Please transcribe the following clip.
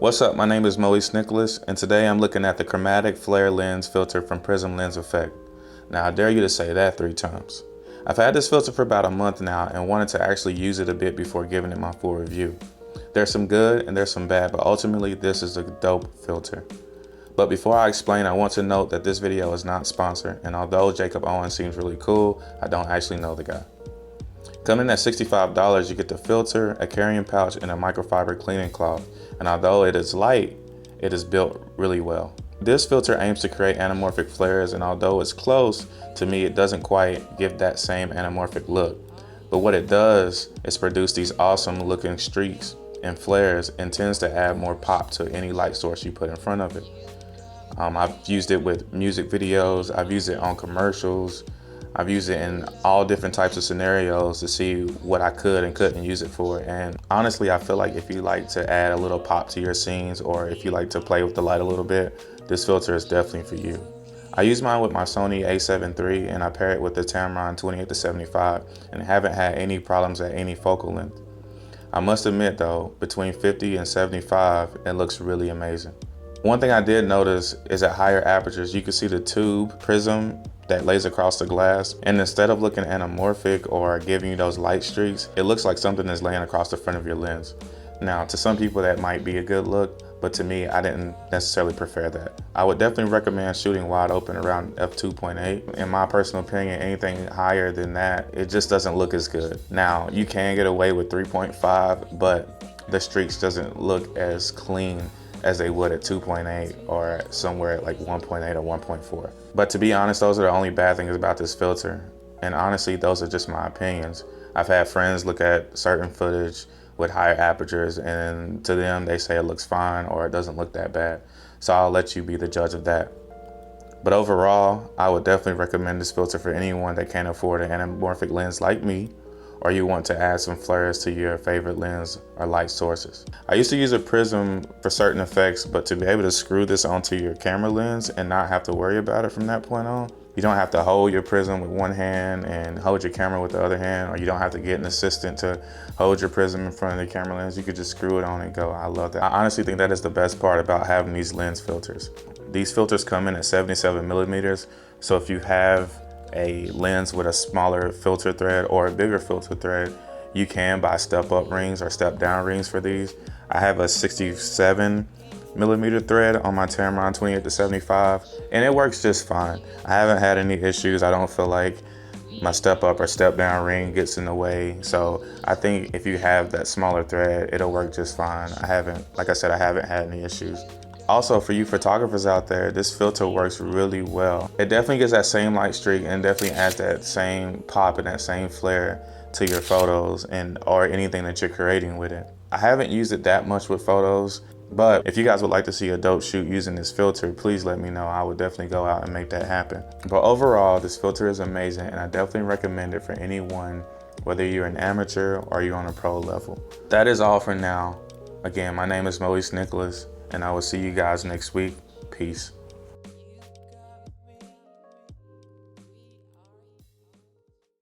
What's up, my name is Maurice Nicholas, and today I'm looking at the Chromatic Flare lens filter from Prism Lens FX. Now I dare you to say that 3 times. I've had this filter for about a month now and wanted to actually use it a bit before giving it my full review. There's some good and there's some bad, but ultimately this is a dope filter. But before I explain, I want to note that this video is not sponsored, and although Jacob Owens seems really cool, I don't actually know the guy. Coming in at $65, you get the filter, a carrying pouch, and a microfiber cleaning cloth. And although it is light, it is built really well. This filter aims to create anamorphic flares, and although it's close, to me it doesn't quite give that same anamorphic look. But what it does is produce these awesome looking streaks and flares, and tends to add more pop to any light source you put in front of it. I've used it with music videos, I've used it on commercials, I've used it in all different types of scenarios to see what I could and couldn't use it for. And honestly, I feel like if you like to add a little pop to your scenes, or if you like to play with the light a little bit, this filter is definitely for you. I use mine with my Sony a7 III, and I pair it with the Tamron 28-75 and haven't had any problems at any focal length. I must admit though, between 50 and 75, it looks really amazing. One thing I did notice is at higher apertures, you can see the tube prism that lays across the glass, and instead of looking anamorphic or giving you those light streaks, it looks like something is laying across the front of your lens. Now, to some people that might be a good look, but to me, I didn't necessarily prefer that. I would definitely recommend shooting wide open around f2.8. In my personal opinion, anything higher than that, it just doesn't look as good. Now, you can get away with 3.5, but the streaks doesn't look as clean as they would at 2.8 or somewhere at like 1.8 or 1.4. But to be honest, those are the only bad things about this filter. And honestly, those are just my opinions. I've had friends look at certain footage with higher apertures, and to them, they say it looks fine or it doesn't look that bad. So I'll let you be the judge of that. But overall, I would definitely recommend this filter for anyone that can't afford an anamorphic lens like me, or you want to add some flares to your favorite lens or light sources. I used to use a prism for certain effects, but to be able to screw this onto your camera lens and not have to worry about it from that point on, you don't have to hold your prism with one hand and hold your camera with the other hand, or you don't have to get an assistant to hold your prism in front of the camera lens. You could just screw it on and go. I love that. I honestly think that is the best part about having these lens filters. These filters come in at 77 millimeters, so if you have a lens with a smaller filter thread or a bigger filter thread, you can buy step up rings or step down rings for these. I have a 67 millimeter thread on my Tamron 28-75, and it works just fine. I haven't had any issues. I don't feel like my step up or step down ring gets in the way. So I think if you have that smaller thread, it'll work just fine. Like I said, I haven't had any issues. Also, for you photographers out there, this filter works really well. It definitely gets that same light streak and definitely adds that same pop and that same flare to your photos or anything that you're creating with it. I haven't used it that much with photos, but if you guys would like to see a dope shoot using this filter, please let me know. I would definitely go out and make that happen. But overall, this filter is amazing, and I definitely recommend it for anyone, whether you're an amateur or you're on a pro level. That is all for now. Again, my name is Maurice Nicholas, and I will see you guys next week. Peace.